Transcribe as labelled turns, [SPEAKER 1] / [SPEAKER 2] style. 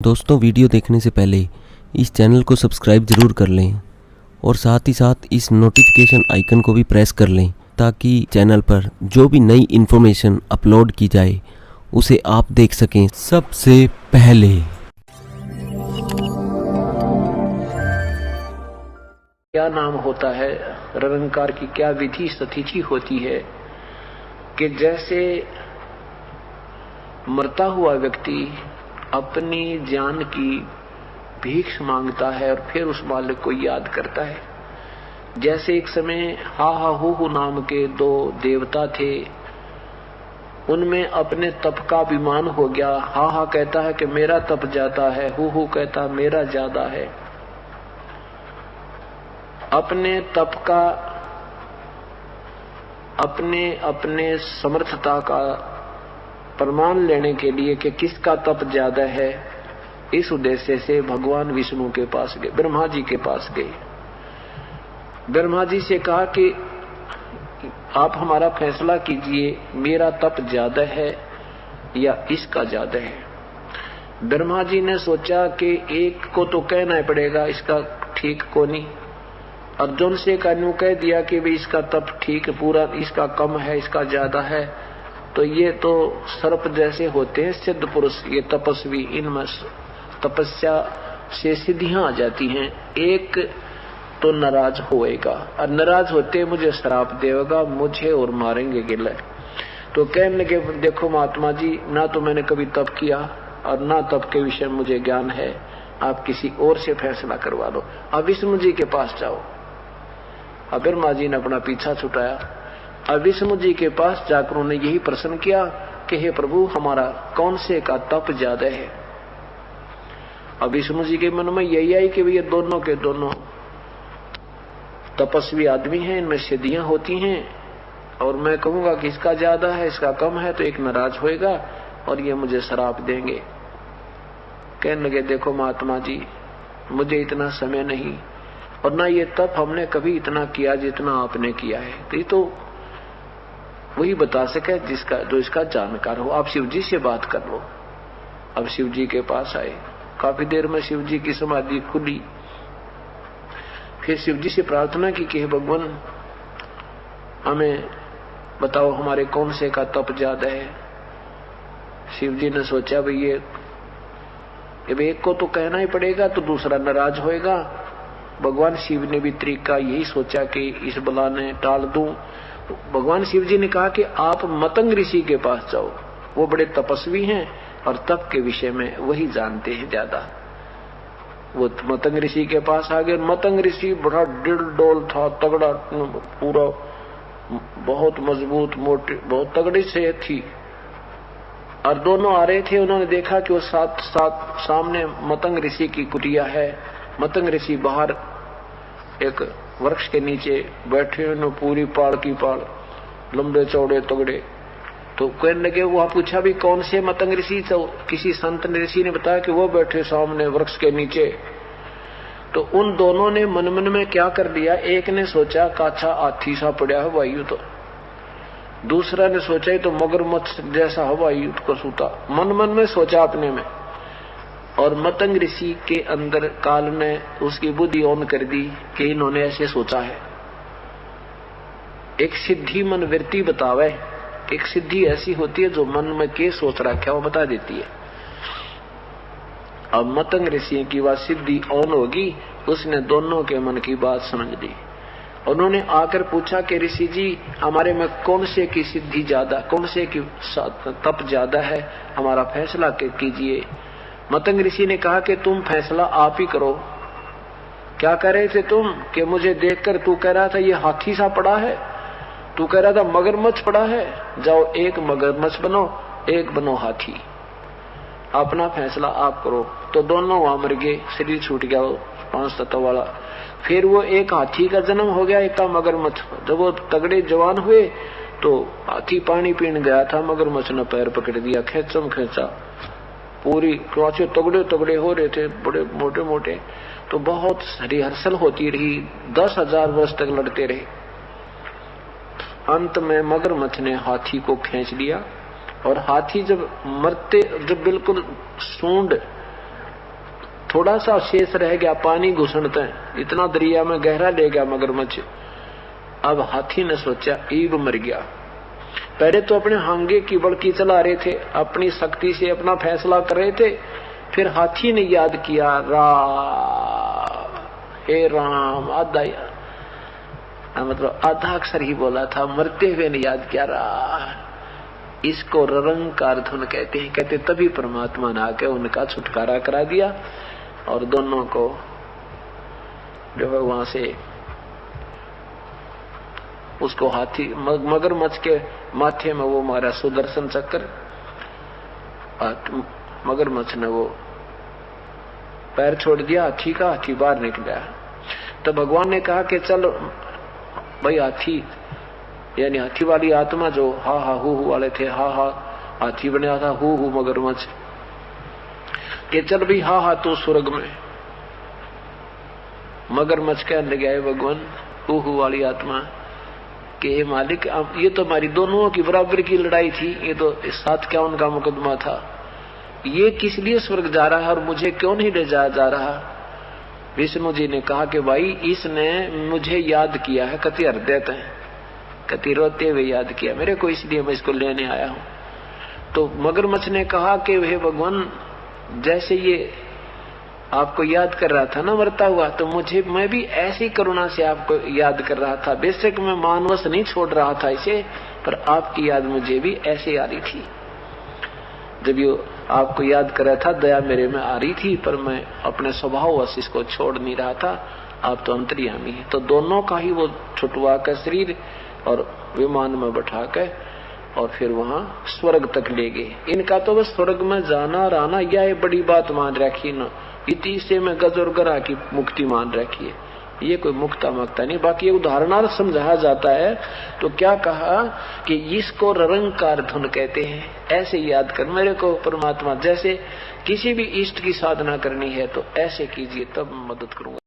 [SPEAKER 1] दोस्तों, वीडियो देखने से पहले इस चैनल को सब्सक्राइब ज़रूर कर लें और साथ ही साथ इस नोटिफिकेशन आइकन को भी प्रेस कर लें ताकि चैनल पर जो भी नई इन्फॉर्मेशन अपलोड की जाए उसे आप देख सकें सबसे पहले।
[SPEAKER 2] क्या नाम होता है, निरंकार की क्या विधि स्थिति होती है कि जैसे मरता हुआ व्यक्ति अपनी जान की भीख मांगता है और फिर उस मालिक को याद करता है। जैसे एक समय हा हा हु नाम के दो देवता थे, उनमें अपने तप का अभिमान हो गया। हा हा कहता है कि मेरा तप ज्यादा है, हु कहता है मेरा ज्यादा है। अपने तप का, अपने समर्थता का प्रमाण लेने के लिए कि किसका तप ज्यादा है, इस उद्देश्य से भगवान विष्णु के पास गए, ब्रह्मा जी के पास गए। ब्रह्मा जी से कहा कि आप हमारा फैसला कीजिए, मेरा तप ज्यादा है या इसका ज्यादा है। ब्रह्मा जी ने सोचा कि एक को तो कहना ही पड़ेगा, इसका ठीक को नहीं। अर्जुन से कानू कह दिया कि भाई इसका तप ठीक पूरा, इसका कम है, इसका ज्यादा है, तो ये तो सर्प जैसे होते हैं सिद्ध पुरुष, ये तपस्वी, इनमें तपस्या से सिद्धियां आ जाती हैं। एक तो नाराज होएगा और नाराज होते मुझे श्राप देगा, मुझे और मारेंगे गिले। तो कहने लगे देखो महात्मा जी, ना तो मैंने कभी तप किया और ना तप के विषय में मुझे ज्ञान है, आप किसी और से फैसला करवा लो, अब विष्णु जी के पास जाओ। अब ब्रह्मा जी ने अपना पीछा छुटाया। अब विष्णु जी के पास जाकर उन्होंने यही प्रश्न किया कि हे प्रभु, हमारा कौन से का तप ज्यादा है। अब विष्णु जी के मन में यही आई कि ये दोनों के दोनों तपस्वी आदमी हैं, इनमें सिद्धियां होती हैं, और मैं कहूंगा कि इसका ज्यादा है, इसका कम है, तो एक नाराज होएगा और ये मुझे श्राप देंगे। कहने लगे देखो महात्मा जी, मुझे इतना समय नहीं और ना ये तप हमने कभी इतना किया जितना आपने किया है, तो ये तो वही बता सके जिसका, जो इसका जानकार हो। आप शिव जी से बात कर लो। अब शिव जी के पास आए, काफी देर में शिव जी की समाधि खुली। फिर शिव जी से प्रार्थना की कि हे भगवान, हमें बताओ हमारे कौन से का तप ज्यादा है। शिव जी ने सोचा भाई ये एक को तो कहना ही पड़ेगा, तो दूसरा नाराज होएगा। भगवान शिव ने भी तरीका यही सोचा कि इस बला ने टाल दूं। भगवान शिव जी ने कहा कि आप मतंग ऋषि के पास जाओ, वो बड़े तपस्वी हैं और तप के विषय में वही जानते हैं ज्यादा। वो मतंग ऋषि के पास आ गए। मतंग ऋषि बड़ा डिल डोल था, तगड़ा, पूरा बहुत मजबूत, मोटे, बहुत तगड़ी से थी। और दोनों आ रहे थे, उन्होंने देखा कि वो साथ सामने मतंग ऋषि की कुटिया है। मतंग ऋषि बाहर एक वृक्ष के नीचे बैठे हुए, पूरी पाड़ की पाड़, लंबे चौड़े तगड़े। तो कहने लगे, वहां पूछा भी कौन से मतंग ऋषि, तो किसी संत ऋषि ने बताया कि वो बैठे सामने वृक्ष के नीचे। तो उन दोनों ने मन मन में क्या कर लिया, एक ने सोचा काछा हाथी सा पड़ा है वायु, तो दूसरा ने सोचा ही तो मगरमच्छ जैसा हवाई को सूता, मन मन में सोचा अपने में। और मतंग ऋषि के अंदर काल ने उसकी बुद्धि ऑन कर दी कि इन्होंने ऐसे सोचा है। एक सिद्धि मन वृत्ति बतावे, एक सिद्धि ऐसी होती है जो मन में के सोच रखा वो बता देती है। अब मतंग ऋषि की बात सिद्धि ऑन होगी, उसने दोनों के मन की बात समझ ली। उन्होंने आकर पूछा कि ऋषि जी, हमारे में कौन से की सिद्धि ज्यादा, कौन से की तप ज्यादा है, हमारा फैसला कीजिए। मतंग ऋषि ने कहा कि तुम फैसला आप ही करो। क्या कह रहे थे तुम कि मुझे देखकर तू कह रहा था ये हाथी सा पड़ा है, तू कह रहा था मगरमच्छ पड़ा है, जाओ एक मगरमच्छ बनो, एक बनो हाथी, अपना फैसला आप करो। तो दोनों वहां मर गए, शरीर छूट गया वो 5 तत्व वाला। फिर वो एक हाथी का जन्म हो गया, एक का मगरमच्छ। जब वो तगड़े जवान हुए तो हाथी पानी पीने गया था, मगरमच्छ ने पैर पकड़ दिया, खेचम खेचा, पूरी क्रोचे तगड़े तगड़े हो रहे थे, बड़े मोटे मोटे। तो बहुत रिहर्सल होती रही, 10,000 वर्ष तक लड़ते रहे। अंत में मगरमच्छ ने हाथी को खींच लिया और हाथी जब मरते, जब बिल्कुल सूंड थोड़ा सा शेष रह गया, पानी घुसणते हैं, इतना दरिया में गहरा ले गया मगरमच्छ। अब हाथी ने सोचा ईब मर गया। पहले तो अपने हांगे की बड़की चला रहे थे, अपनी शक्ति से अपना फैसला कर रहे थे, फिर हाथी ने याद किया हे राम, मतलब आधा अक्षर ही बोला था, मरते हुए ने याद किया इसको ररंकार धुन कहते हैं। कहते तभी परमात्मा ने आके उनका छुटकारा करा दिया और दोनों को जो है वहां से उसको हाथी मगरमच्छ के माथे में वो मारा सुदर्शन चक्र, मगरमच्छ ने वो पैर छोड़ दिया हाथी का, हाथी बाहर निकला। तो भगवान ने कहा कि चल भाई हाथी, यानी हाथी वाली आत्मा जो हा हा हु वाले थे, हा हा हाथी बना था, हु मगरमच्छ, कि चल भाई हा हा तू स्वर्ग में। मगरमच्छ कहने लगे है भगवान हु वाली आत्मा कि हे मालिक, अब ये तो हमारी दोनों की बराबर की लड़ाई थी, ये तो 751 का मुकदमा था, ये किस लिए स्वर्ग जा रहा है और मुझे क्यों नहीं ले जाया जा रहा। विष्णु जी ने कहा कि भाई इसने मुझे याद किया है, कति हृदय है, कति रोते हुए याद किया मेरे को, इसलिए मैं इसको लेने आया हूं। तो मगरमच्छ ने कहा कि हे भगवान, जैसे ये आपको याद कर रहा था ना मरता हुआ, तो मैं भी ऐसी करुणा से आपको याद कर रहा था। बेशक मैं मानवश नहीं छोड़ रहा था इसे, पर आपकी याद मुझे भी ऐसे आ रही थी। जब ये आपको याद कर रहा था, दया मेरे में आ रही थी, पर मैं अपने स्वभाववश इसको छोड़ नहीं रहा था। आप तो अंतर्यामी है। तो दोनों का ही वो छुटवा कर शरीर और विमान में बैठा कर और फिर वहां स्वर्ग तक ले गए। इनका तो बस स्वर्ग में जाना रहना यह बड़ी बात मान रखी न, इति से में गज और गरा की मुक्ति मान रखी है। ये कोई मुक्ता मकता नहीं। बाकी उदाहरणार्थ समझाया जाता है तो क्या कहा कि इसको ररंकार धुन कहते हैं। ऐसे याद कर मेरे को परमात्मा, जैसे किसी भी इष्ट की साधना करनी है तो ऐसे कीजिए, तब मदद करूंगा।